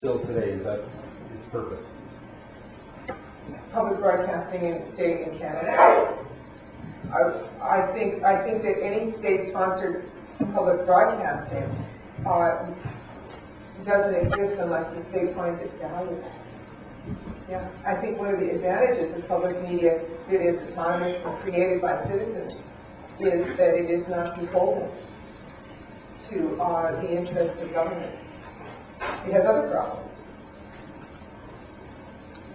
still today? Is that its purpose? Public broadcasting in state in Canada. I think that any state-sponsored public broadcasting doesn't exist unless the state finds it valuable. Yeah, I think one of the advantages of public media that is autonomous and created by citizens is that it is not beholden to the interests of government. It has other problems.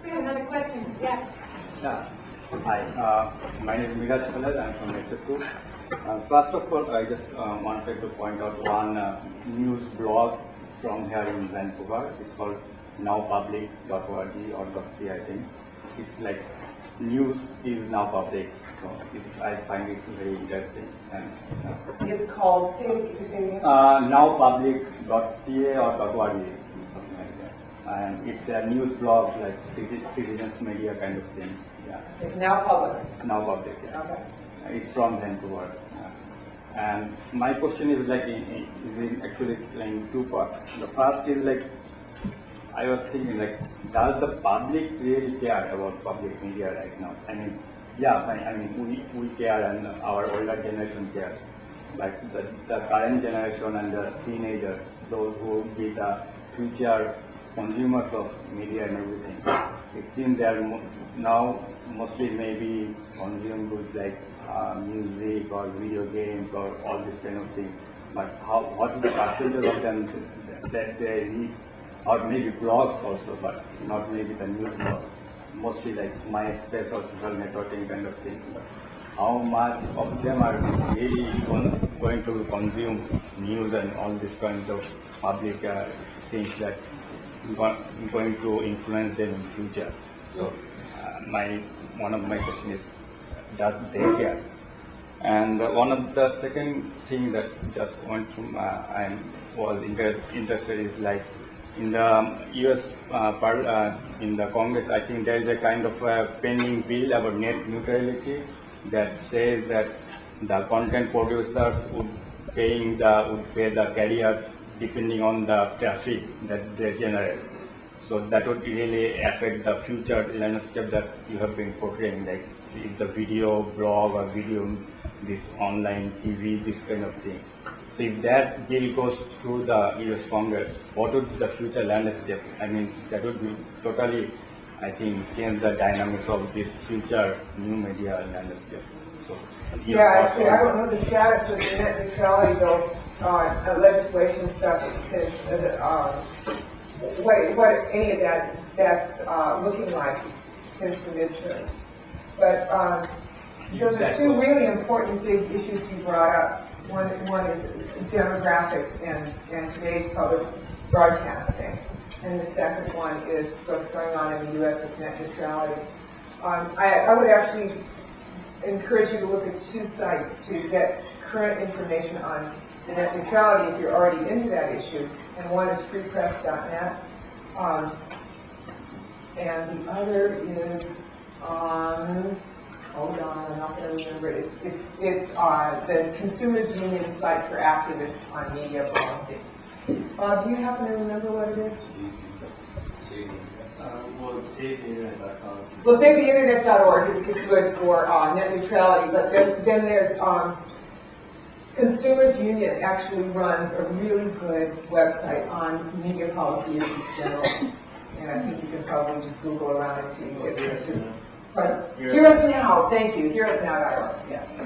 We have another question. Yes. Yeah. Hi, my name is Miraj Khaled. I'm from Mexico. First of all, I just wanted to point out one news blog from here in Vancouver. It's called nowpublic.org or .ca, I think. It's like news is now public. So I find it very interesting. And, It's called, say it again. nowpublic.ca or .org, something like that. And it's a news blog, like citizens media kind of thing. Yeah. It's now public. Now public. Yeah. Okay. It's from Vancouver. And my question is like, is in actually in two parts. The first is like, I was thinking like, does the public really care about public media right now? I mean, yeah, I mean, we care and our older generation cares. Like the current generation and the teenagers, those who will be the future consumers of media and everything. It seems they are now mostly maybe consume goods like music or video games or all this kind of thing. But what is the percentage of them that they read, or maybe blogs also, but not maybe the news blog, mostly like MySpace or social networking kind of thing. But how much of them are really going to consume news and all this kind of public things that going to influence them in the future? So one of my question is, does they care? And one of the second thing that just want to I was interested is like in the U.S. In the Congress, I think there is a kind of a pending bill about net neutrality that says that the content producers would pay the carriers depending on the traffic that they generate. So that would really affect the future landscape that you have been portraying, like if the video blog or video, this online TV, this kind of thing. So if that bill goes through the US Congress, what would be the future landscape? I mean, that would be totally, I think, change the dynamics of this future new media landscape. So, Yeah, actually, I don't know the status of the net neutrality bills, legislation stuff, since what any of that's looking like since the midterms. But those are two really important big issues you brought up. One is demographics and today's public broadcasting, and the second one is what's going on in the U.S. with net neutrality. I would actually encourage you to look at two sites to get current information on the net neutrality if you're already into that issue, and one is freepress.net, and the other is hold on, I'm not going to remember it. It's the Consumers Union site for activists on media policy. Do you happen to remember what it is? Well, SaveTheInternet.com. Well, SaveTheInternet.org is good for net neutrality, but then there's Consumers Union actually runs a really good website on media policy issues generally, and I think you can probably just Google around it until you get there. But Hear Us Now, thank you, HearUsNow.org, yes.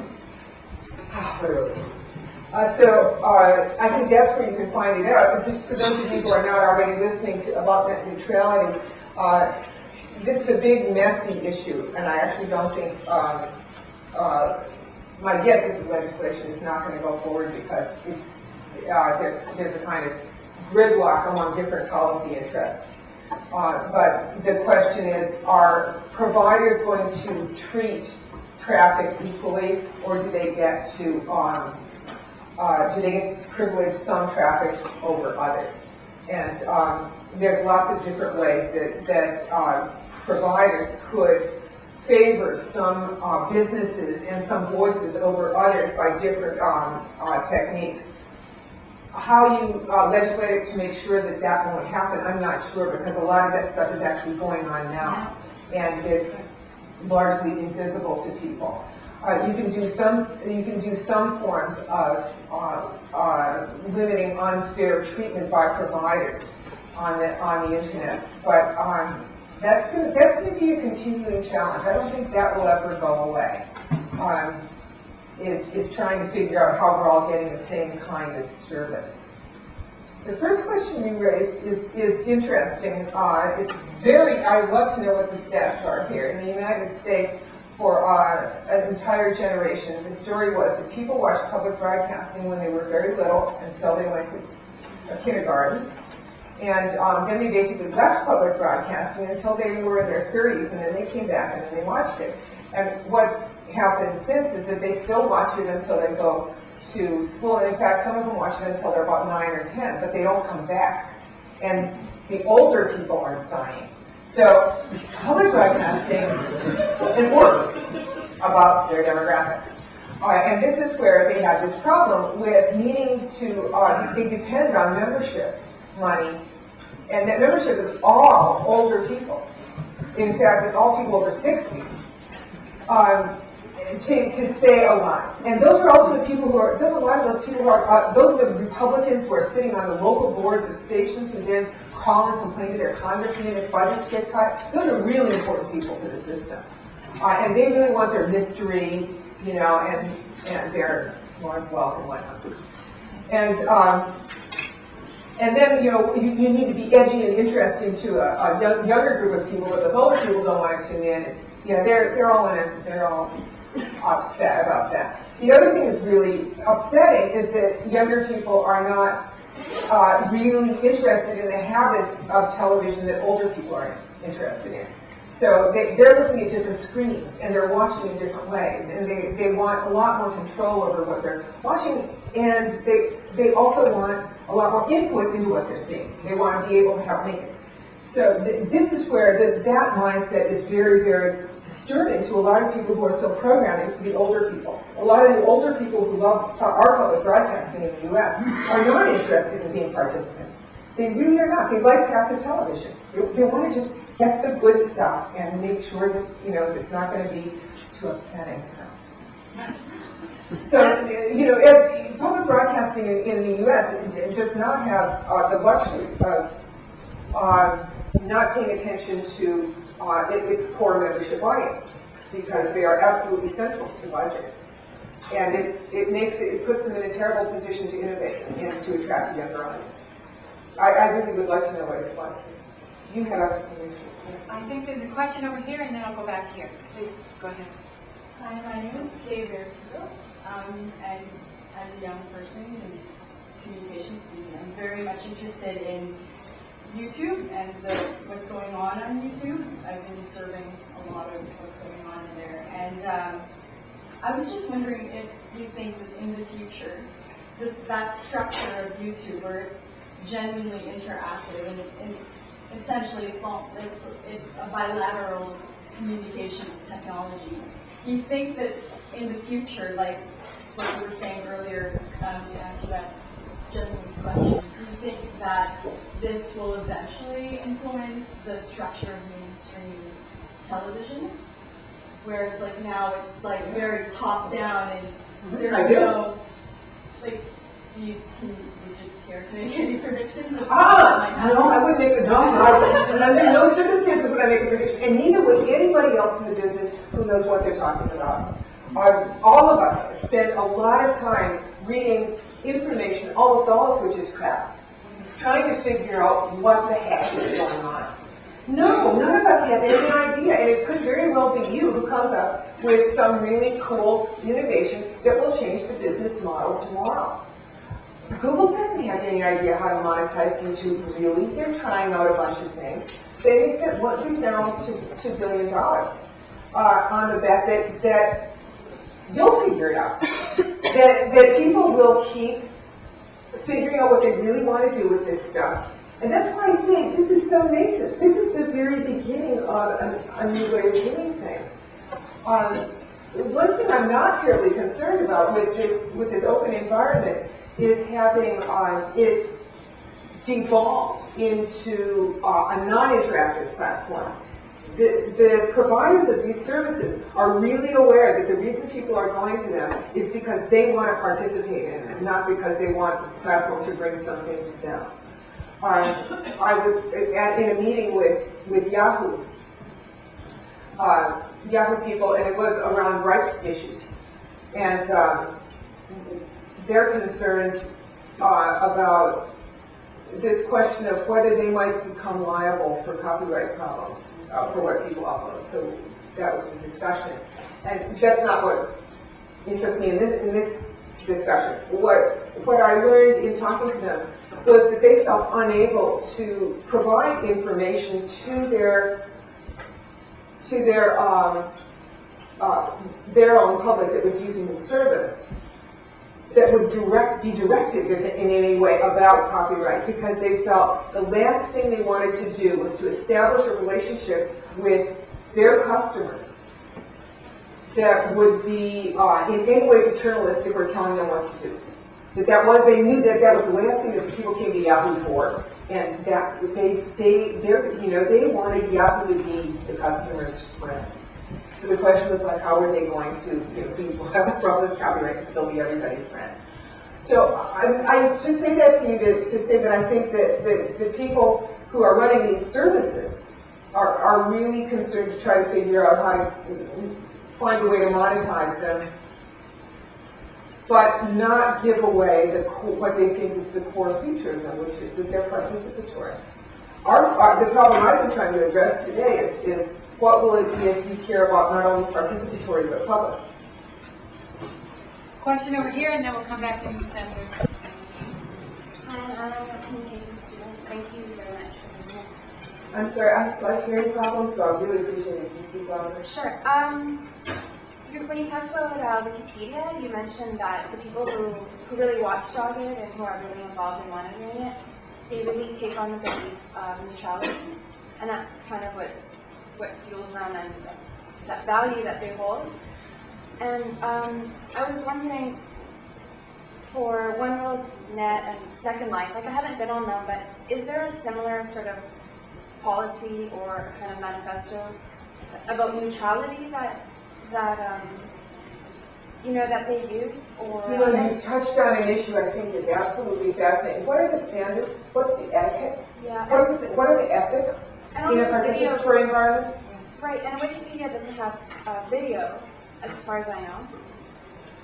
So I think that's where you can find it out. But just for those of you who are not already listening about net neutrality, this is a big, messy issue, and I actually don't think, my guess is the legislation is not going to go forward because it's there's a kind of gridlock among different policy interests. But the question is, are providers going to treat traffic equally, or do they get to privilege some traffic over others? And there's lots of different ways that providers could favor some businesses and some voices over others by different techniques. How you legislate it to make sure that that won't happen, I'm not sure, because a lot of that stuff is actually going on now, and it's largely invisible to people. You can do some forms of limiting unfair treatment by providers on the internet, but that's going to be a continuing challenge. I don't think that will ever go away. Is trying to figure out how we're all getting the same kind of service. The first question you raised is interesting. It's I'd love to know what the stats are here. In the United States, for an entire generation, the story was that people watched public broadcasting when they were very little until they went to kindergarten. And then they basically left public broadcasting until they were in their 30s, and then they came back and then they watched it. And what's happened since is that they still watch it until they go to school. And in fact, some of them watch it until they're about 9 or 10, but they don't come back. And the older people are dying. So public broadcasting is worried about their demographics. And this is where they have this problem with needing to, they depend on membership money. And that membership is all older people. In fact, it's all people over 60. To stay alive. And those are also the people who are, there's a lot of those people who are, those are the Republicans who are sitting on the local boards of stations who then call and complain to their congressmen if budgets get cut. Those are really important people to the system. And they really want their mystery, you know, and their Lawrence Welk and whatnot. And then, you know, you need to be edgy and interesting to a younger group of people, but those older people don't want to tune in. And, you know, they're all upset about that. The other thing that's really upsetting is that younger people are not really interested in the habits of television that older people are interested in. So they're looking at different screens and they're watching in different ways, and they want a lot more control over what they're watching, and they also want a lot more input into what they're seeing. They want to be able to help make it. So this is where that mindset is very, very disturbing to a lot of people who are still programming to the older people. A lot of the older people who love our public broadcasting in the U.S. are not interested in being participants. They really are not. They like passive television. They want to just get the good stuff and make sure that, you know, it's not going to be too upsetting to them. So, you know, public broadcasting in the U.S. does not have the luxury of not paying attention to its core membership audience, because they are absolutely central to the budget. And it puts them in a terrible position to innovate and to attract a younger audience. I really would like to know what it's like. You have information. I think there's a question over here, and then I'll go back here. Please, go ahead. Hi, my name is Kay Berkfield, and I'm a young person in communications. I'm very much interested in YouTube and what's going on YouTube. I've been observing a lot of what's going on in there, and I was just wondering if you think that in the future, that structure of YouTube, where it's genuinely interactive and essentially it's a bilateral communications technology. Do you think that in the future, like what you were saying earlier, to answer that gentleman's question, do you think that this will eventually influence the structure of mainstream television? Whereas like now it's like very top down and there's no, like, would you care to make any predictions of what might happen? No, I wouldn't make a and under no circumstances would I make a prediction, and neither would anybody else in the business who knows what they're talking about. All of us spend a lot of time reading information, almost all of which is crap, trying to figure out what the heck is going on. No, none of us have any idea, and it could very well be you who comes up with some really cool innovation that will change the business model tomorrow. Google doesn't have any idea how to monetize YouTube, really. They're trying out a bunch of things. They spent almost $2 billion on the bet that you'll figure it out. that people will keep figuring out what they really want to do with this stuff. And that's why I say this is so nascent. This is the very beginning of a new way of doing things. One thing I'm not terribly concerned about with this open environment is having it devolve into a non-interactive platform. The providers of these services are really aware that the reason people are going to them is because they want to participate in it, not because they want the platform to bring something to them. I was in a meeting with Yahoo people, and it was around rights issues. And they're concerned about this question of whether they might become liable for copyright problems for what people upload. So that was the discussion. And that's not what interests me in this discussion. What I learned in talking to them was that they felt unable to provide information to their own public that was using the service that would be directed in any way about copyright, because they felt the last thing they wanted to do was to establish a relationship with their customers that would be in any way paternalistic or telling them what to do. They knew that was the last thing that people came to Yahoo for, and that they wanted Yahoo to be the customer's friend. So the question was like, how are they going to be from this copyright and still be everybody's friend? So I just say that to you to say that I think that the people who are running these services are really concerned to try to figure out how to find a way to monetize them, but not give away what they think is the core feature of them, which is that they're participatory. The problem I've been trying to address today is what will it be if you care about not only participatory but public? Question over here, and then we'll come back in the center. Hi, I'm a communication student. Thank you very much for being here. I'm sorry, I have slight hearing problems, so I really appreciate it if you speak louder. Sure. When you talked about Wikipedia, you mentioned that the people who really watchdog it and who are really involved in monitoring it, they really take on the belief of neutrality, and that's kind of what fuels them, and that's that value that they hold. And I was wondering, for One World Net and Second Life, like I haven't been on them, but is there a similar sort of policy or kind of manifesto about neutrality that they use? Or You touched on an issue I think is absolutely fascinating. What are the standards? What's the etiquette? Yeah. What are the ethics in a participatory environment? Right, and Wikipedia doesn't have video, as far as I know,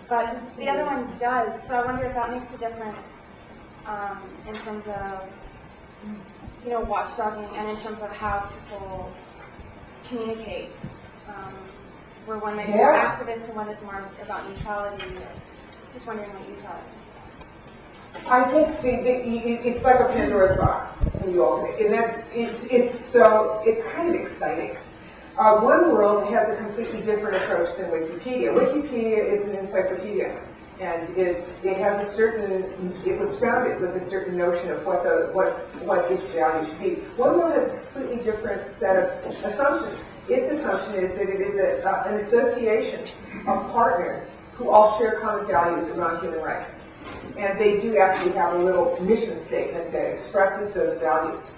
but the other one does. So I wonder if that makes a difference in terms of watchdogging, and in terms of how people communicate. Where one might be more activist and one is more about neutrality. Just wondering what you thought. I think it's like a Pandora's box when you open it, and it's kind of exciting. One World has a completely different approach than Wikipedia. Wikipedia is an encyclopedia, and it was founded with a certain notion of what its value should be. One World has a completely different set of assumptions. Its assumption is that it is an association of partners who all share common values around human rights. And they do actually have a little mission statement that expresses those values.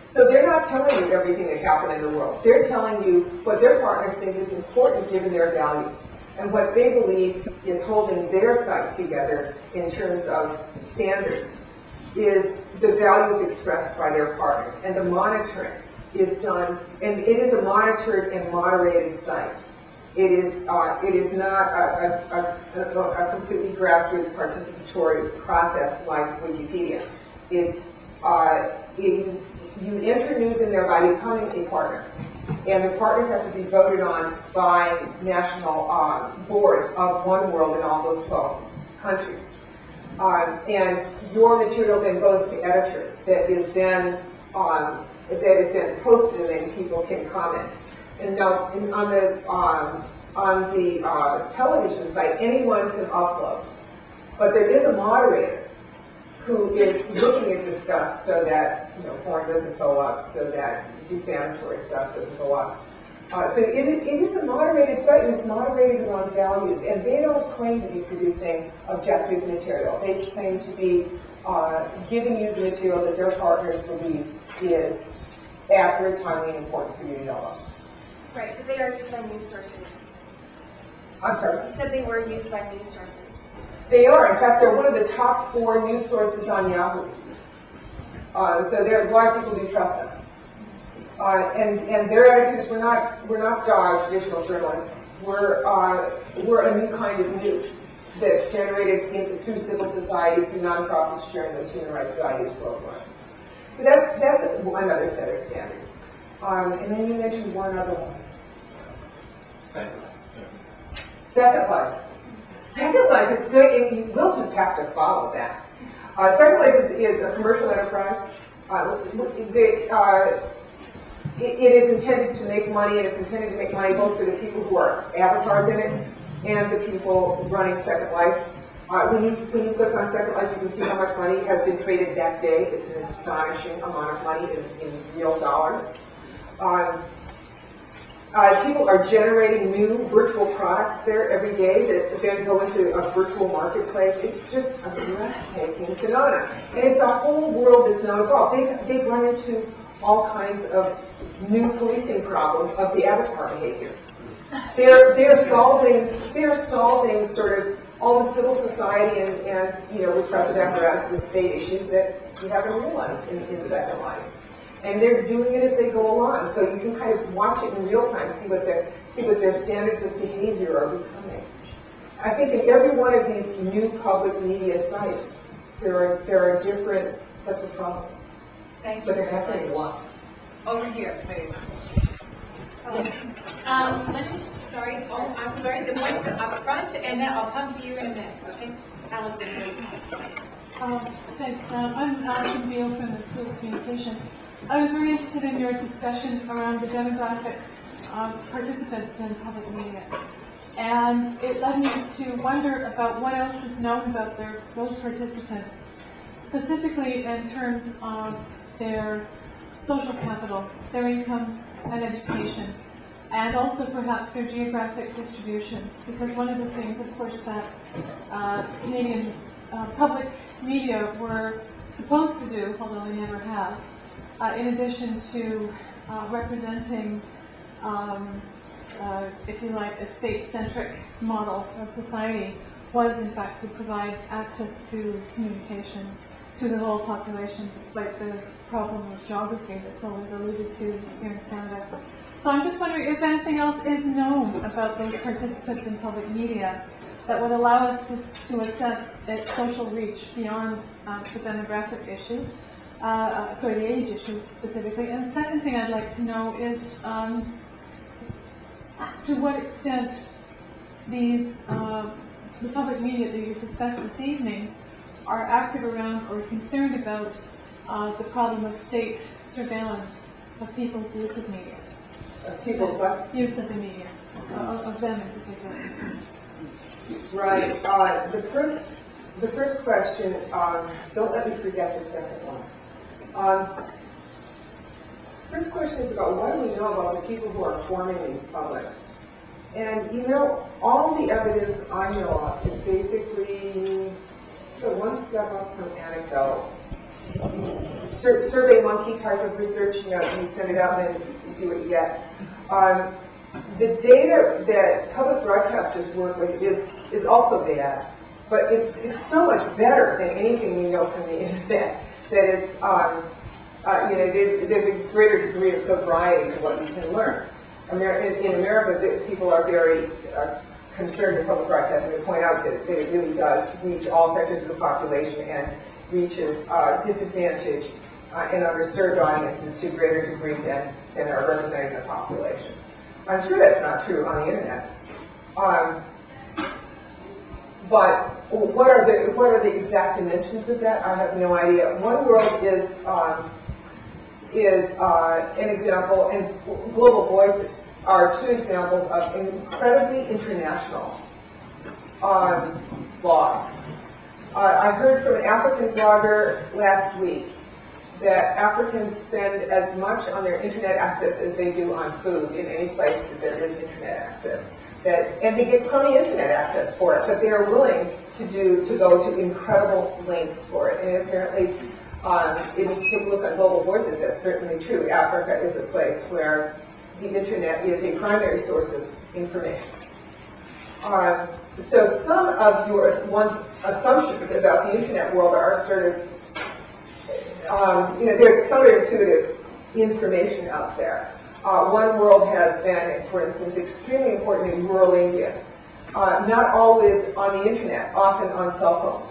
So they're not telling you everything that happened in the world. They're telling you what their partners think is important given their values, and what they believe is holding their site together in terms of standards is the values expressed by their partners, and the monitoring is done, and it is a monitored and moderated site. It is not a completely grassroots participatory process like Wikipedia. You enter news in there by becoming a partner, and the partners have to be voted on by national boards of One World in all those 12 countries. And your material then goes to editors. That is then posted, and then people can comment. And now on the television site, anyone can upload, but there is a moderator who is looking at the stuff so that porn doesn't go up, so that defamatory stuff doesn't go up. So it is a moderated site, and it's moderated around values, and they don't claim to be producing objective material. They claim to be giving you the material that their partners believe is accurate, timely, and important for you to know of. Right, but they are used by news sources. I'm sorry. You said they were used by news sources. They are. In fact, they're one of the top 4 news sources on Yahoo. So a lot of people do trust them. And their attitude is we're not traditional journalists. We're a new kind of news that's generated through civil society, through nonprofits sharing those human rights values worldwide. So that's another set of standards. And then you mentioned one other one. Second Life. Second Life is good, and you will just have to follow that. Second Life is a commercial enterprise. It is intended to make money, and it's intended to make money both for the people who are avatars in it and the people running Second Life. When you click on Second Life, you can see how much money has been traded that day. It's an astonishing amount of money in real dollars. People are generating new virtual products there every day that then go into a virtual marketplace. It's just a breathtaking phenomenon. And it's a whole world that's not evolved. They've run into all kinds of new policing problems of the avatar behavior. They're solving sort of all the civil society and repressive apparatus and state issues that you haven't realized in Second Life. And they're doing it as they go along, so you can kind of watch it in real time, see what their standards of behavior are becoming. I think in every one of these new public media sites, there are different sets of problems. Thank you. But there has to be a lot. Over here, please. Sorry. Oh, I'm sorry. The one up front, and then I'll come to you in a minute. Okay, Allison, please. Thanks. I'm Allison Beal from the School of Communication. I was very interested in your discussion around the demographics of participants in public media. And it led me to wonder about what else is known about those participants, specifically in terms of their social capital, their incomes and education, and also perhaps their geographic distribution. Because one of the things, of course, that Canadian public media were supposed to do, although they never have, in addition to representing, if you like, a state-centric model of society, was in fact to provide access to communication to the whole population, despite the problem of geography that's always alluded to here in Canada. So I'm just wondering if anything else is known about those participants in public media that would allow us to assess its social reach beyond the demographic issue. The age issue specifically. And the second thing I'd like to know is to what extent the public media that you've discussed this evening are active around or concerned about the problem of state surveillance of people's use of media. People's what? Use of the media, of them in particular. Right. The first question, don't let me forget the second one. First question is about what do we know about the people who are forming these publics? And all the evidence I know of is basically one step up from anecdotal. Survey monkey type of research, you send it out and then you see what you get. The data that public broadcasters work with is also bad, but it's so much better than anything we know from the internet that it's there's a greater degree of sobriety to what we can learn. In America, people are very concerned with public broadcasting. They point out that it really does reach all sectors of the population and reaches disadvantaged and underserved audiences to a greater degree than are representing the population. I'm sure that's not true on the internet. But what are the exact dimensions of that? I have no idea. One World is an example, and Global Voices are two examples of incredibly international blogs. I heard from an African blogger last week that Africans spend as much on their internet access as they do on food in any place that there is internet access. And they get crummy internet access for it, but they are willing to go to incredible lengths for it. And apparently, if you take a look at Global Voices, that's certainly true. Africa is a place where the internet is a primary source of information. So some of your one's assumptions about the internet world are sort of, there's counterintuitive information out there. One world has been, for instance, extremely important in rural India. Not always on the internet, often on cell phones.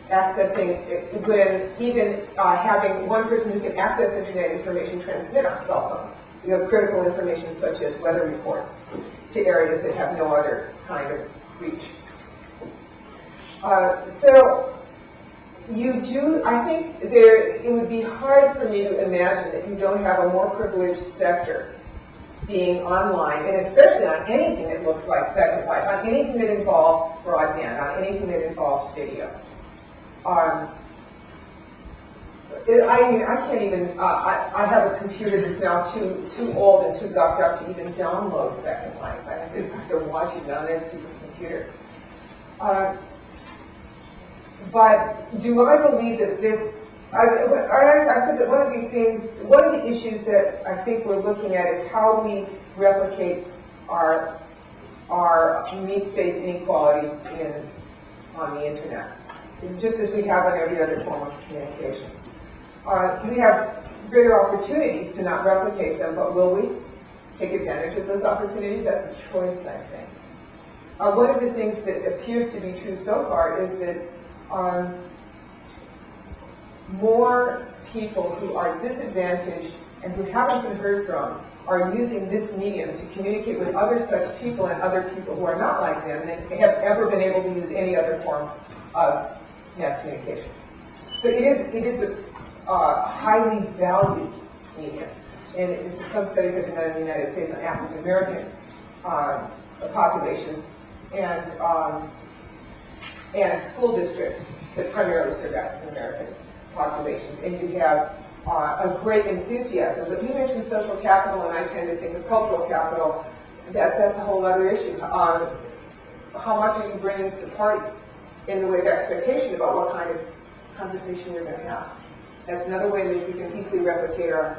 Accessing, when even having one person who can access internet information transmit on cell phones. You have critical information such as weather reports to areas that have no other kind of reach. So you do, I think it would be hard for me to imagine that you don't have a more privileged sector being online, and especially on anything that looks like Second Life, on anything that involves broadband, on anything that involves video. I can't even, I have a computer that's now too old and too gucked up to even download Second Life. I have to watch it on other people's computers. But do I believe that this, I said that one of the issues that I think we're looking at is how we replicate our meat space inequalities on the internet, just as we have on every other form of communication. We have greater opportunities to not replicate them, but will we take advantage of those opportunities? That's a choice, I think. One of the things that appears to be true so far is that more people who are disadvantaged and who haven't been heard from are using this medium to communicate with other such people and other people who are not like them than have ever been able to use any other form of mass communication. So it is a highly valued medium. And some studies have been done in the United States on African American populations and school districts that primarily serve African American populations. And you have a great enthusiasm. But you mentioned social capital, and I tend to think of cultural capital. That's a whole other issue. How much are you bringing to the party in the way of expectation about what kind of conversation you're going to have? That's another way that we can easily replicate our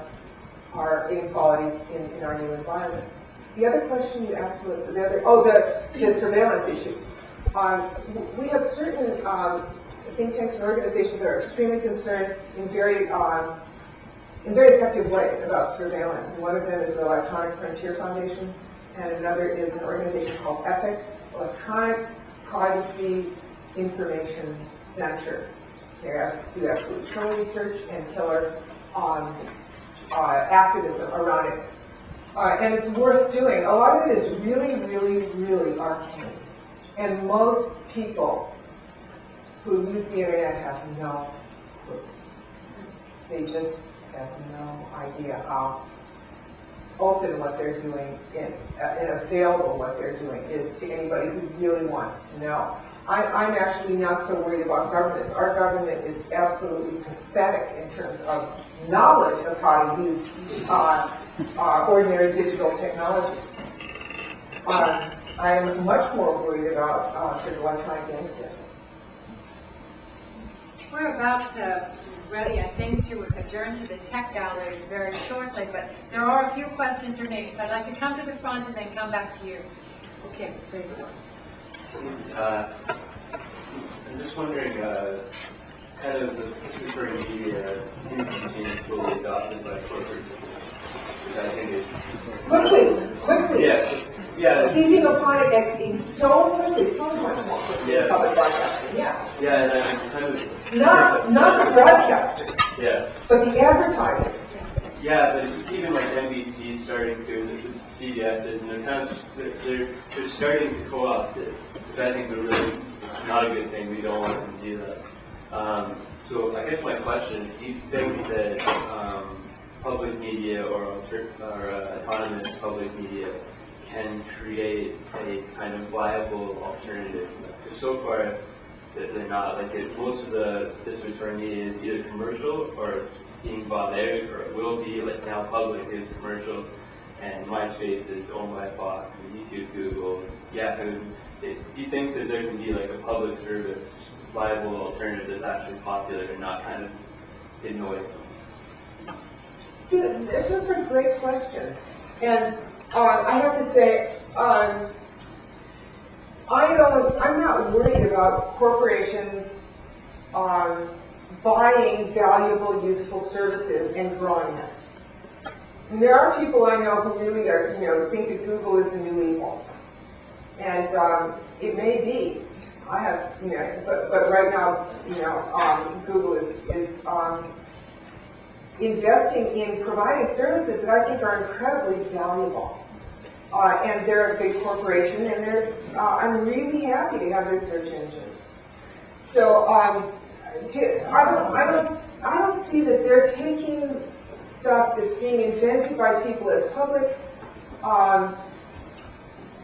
inequalities in our new environments. The other question you asked was the surveillance issues. We have certain think tanks and organizations that are extremely concerned in very effective ways about surveillance. And one of them is the Electronic Frontier Foundation, and another is an organization called EPIC, Electronic Privacy Information Center. They do absolutely killer research and killer activism around it. And it's worth doing. A lot of it is really, really, really arcane. And most people who use the internet have no clue. They just have no idea how open what they're doing and available what they're doing is to anybody who really wants to know. I'm actually not so worried about governments. Our government is absolutely pathetic in terms of knowledge of how to use ordinary digital technology. I'm much more worried about sort of electronic gangsters. We're about ready, I think, to adjourn to the tech gallery very shortly, but there are a few questions remaining, so I'd like to come to the front and then come back to you. Okay, please. I'm just wondering, kind of the participatory media seems to be fully adopted by corporate, which I think is Quickly. Yeah. Seizing upon it and so quickly, so much more quickly. Yeah. Public broadcasting, yes. Yeah, and I'm kind of Not the broadcasters, yeah. but the advertisers. Yeah, but even like NBC starting to, the CBS's, and they're kind of they're starting to co-opt it, which I think is really not a good thing. We don't want them to do that. So I guess my question is, do you think that public media or autonomous public media can create a kind of viable alternative? Because so far, they're not. Like most of the participatory media is either commercial or it's being bought out, or it will be. Like now, public is commercial, and MySpace is owned by Fox, and YouTube, Google, Yahoo. Do you think that there can be like a public service viable alternative that's actually popular and not kind of hidden away from? Those are great questions. And I have to say, I'm not worried about corporations buying valuable, useful services and growing them. And there are people I know who really are, think that Google is the new evil. And it may be. I have, but right now, Google is investing in providing services that I think are incredibly valuable. And they're a big corporation, and I'm really happy to have their search engine. So I don't see that they're taking stuff that's being invented by people as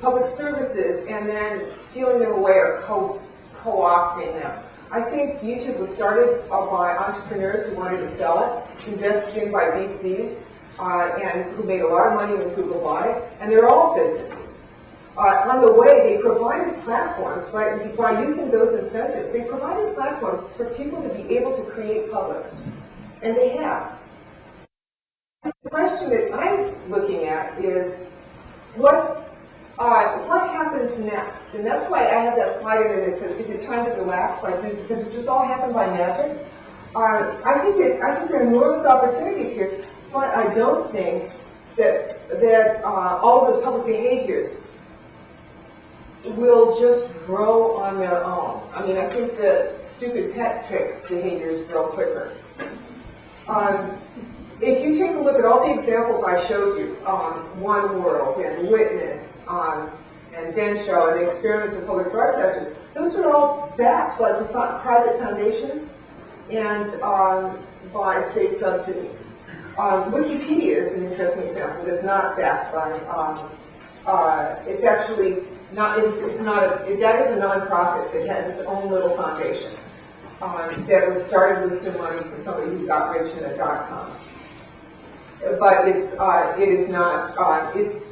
public services and then stealing them away or co-opting them. I think YouTube was started by entrepreneurs who wanted to sell it, invested in by VCs, and who made a lot of money when Google bought it, and they're all businesses. On the way, they provided platforms, by using those incentives, they provided platforms for people to be able to create publics, and they have. The question that I'm looking at is, what happens next? And that's why I have that slide in there that says, is it time to relax? Like, does it just all happen by magic? I think there are enormous opportunities here, but I don't think that all of those public behaviors will just grow on their own. I mean, I think the stupid pet tricks behaviors grow quicker. If you take a look at all the examples I showed you, One World and Witness and Densho and the experiments of public broadcasters, those are all backed by private foundations and by state subsidy. Wikipedia is an interesting example that's not backed by, it's actually not, that is a nonprofit that has its own little foundation that was started with some money from somebody who got rich in a .com. But it is not, it's,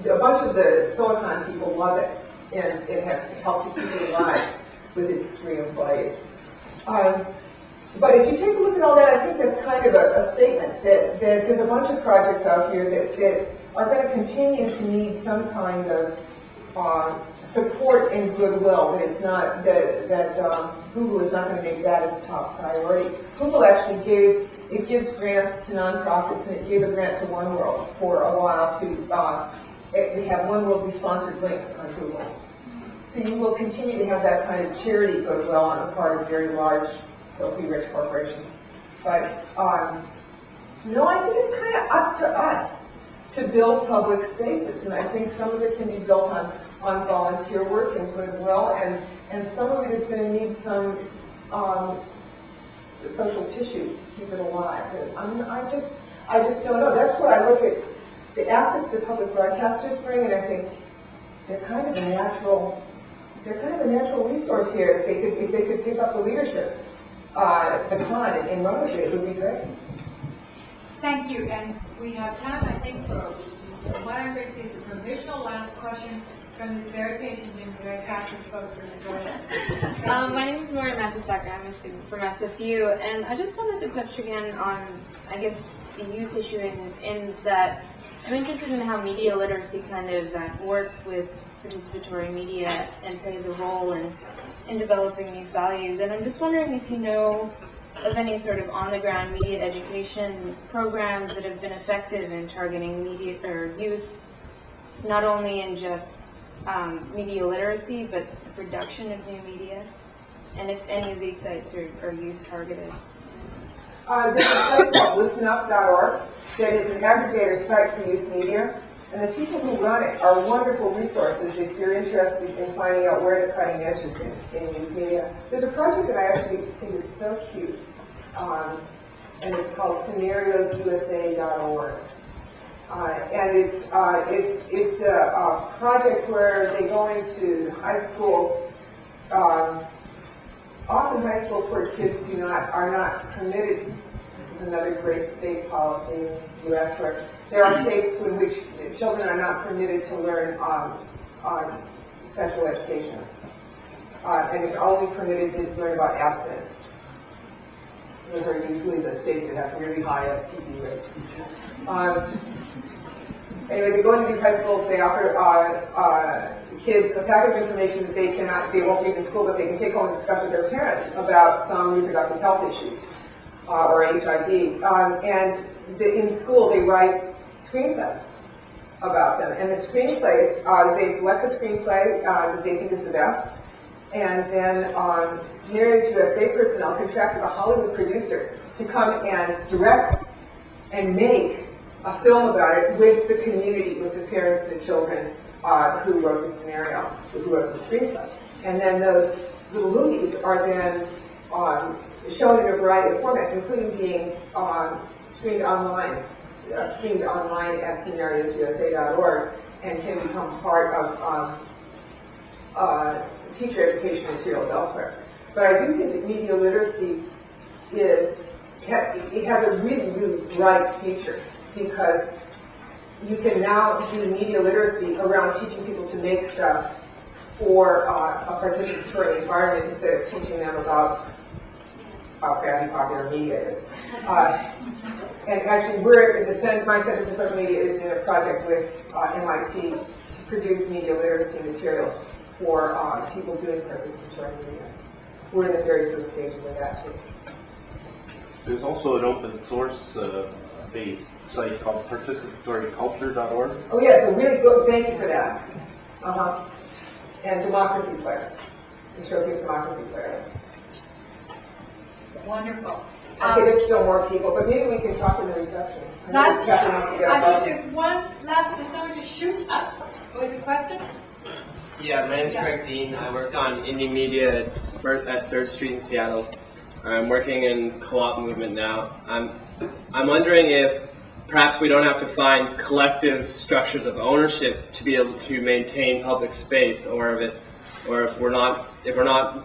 a bunch of the Silicon people love it and have helped to keep it alive with its 3 employees. But if you take a look at all that, I think that's kind of a statement that there's a bunch of projects out here that are going to continue to need some kind of support and goodwill. That it's not that Google is not going to make that its top priority. Google actually gives grants to nonprofits, and it gave a grant to One World for a while to have One World be sponsored links on Google. So you will continue to have that kind of charity goodwill on the part of very large, filthy rich corporations. But no, I think it's kind of up to us to build public spaces, and I think some of it can be built on volunteer work and goodwill, and some of it is going to need some social tissue to keep it alive. And I just don't know. That's what I look at, the assets that public broadcasters bring, and I think they're kind of a natural resource here. If they could pick up the leadership baton and run with it would be great. Thank you, and we have time, I think, for what I'm going to say is the provisional last question from this very patient and very passionate spokesperson. Go ahead. My name is Maura Masasaka. I'm a student from SFU, and I just wanted to touch again on, I guess, the youth issue in that I'm interested in how media literacy kind of works with participatory media and plays a role in developing these values. And I'm just wondering if you know of any sort of on-the-ground media education programs that have been effective in targeting media or youth, not only in just media literacy, but the production of new media, and if any of these sites are youth targeted. There's a site called listenup.org that is an aggregator site for youth media, and the people who run it are wonderful resources if you're interested in finding out where the cutting edge is in youth media. There's a project that I actually think is so cute, and it's called scenariosusa.org. And it's a, project where they go into high schools often high schools where kids are not permitted, this is another great state policy in the U.S. where there are states in which children are not permitted to learn on sexual education. And it's only permitted to learn about abstinence. Those are usually the states that have really high STD rates. Anyway, they go into these high schools, they offer kids a packet of information that they won't read in school, but they can take home and discuss with their parents about some reproductive health issues or HIV. In school, they write screenplays about them. And the screenplays, they select a screenplay that they think is the best. And then Scenarios USA personnel contract with a Hollywood producer to come and direct and make a film about it with the community, with the parents and the children who wrote the scenario, who wrote the screenplay. And then those little movies are then shown in a variety of formats, including being streamed online at scenariosusa.org, and can become part of teacher education materials elsewhere. But I do think that media literacy has a really, really bright future, because you can now do media literacy around teaching people to make stuff for a participatory environment instead of teaching them about how crappy popular media is. And actually, my Center for Social Media is in a project with MIT to produce media literacy materials for people doing participatory media. We're in the very first stages of that too. There's also an open source based site called participatoryculture.org. Oh yeah, so really good, thank you for that. And Democracy Player. We showcase Democracy Player. Wonderful. Okay, there's still more people, but maybe we can talk in the reception. I think there's one last, does someone just shoot up with a question? Yeah, my name's Craig Dean. I work on indie media at 3rd Street in Seattle. I'm working in co-op movement now. I'm wondering if perhaps we don't have to find collective structures of ownership to be able to maintain public space, or if we're not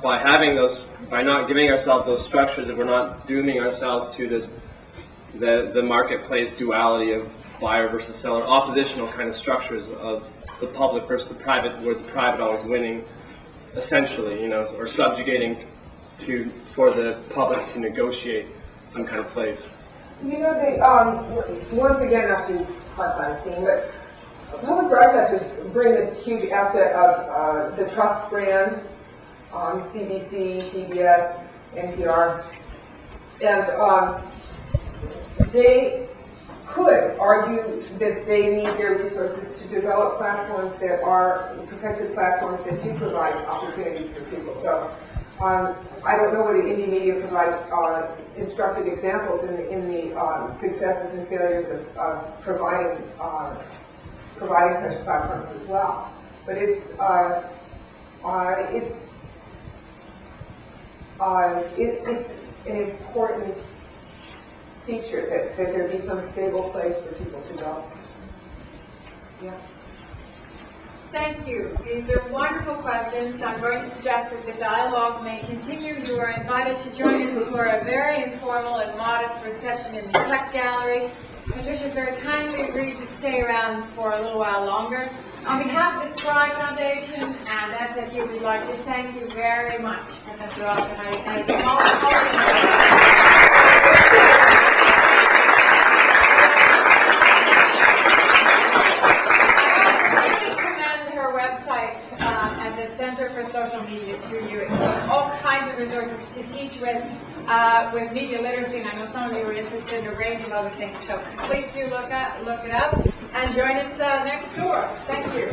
by not giving ourselves those structures, if we're not dooming ourselves to the marketplace duality of buyer versus seller, oppositional kind of structures of the public versus the private, where the private always winning, essentially, or subjugating for the public to negotiate some kind of place. Once again, not to harp on a theme, but public broadcasters bring this huge asset of the trust brand, CBC, PBS, NPR, and they could argue that they need their resources to develop platforms that are protected platforms that do provide opportunities for people. So I don't know whether indie media provides instructive examples in the successes and failures of providing such platforms as well. But it's an important feature that there be some stable place for people to go. Yeah. Thank you. These are wonderful questions. I'm going to suggest that the dialogue may continue. You are invited to join us for a very informal and modest reception in the Tech Gallery. Patricia very kindly agreed to stay around for a little while longer. On behalf of the Spry Foundation and SFU, we'd like to thank you very much, Professor Aufderheide, and a small at the Center for Social Media to you. It's all kinds of resources to teach with media literacy, and I know some of you are interested in a range of other things. So please do look it up and join us next door. Thank you.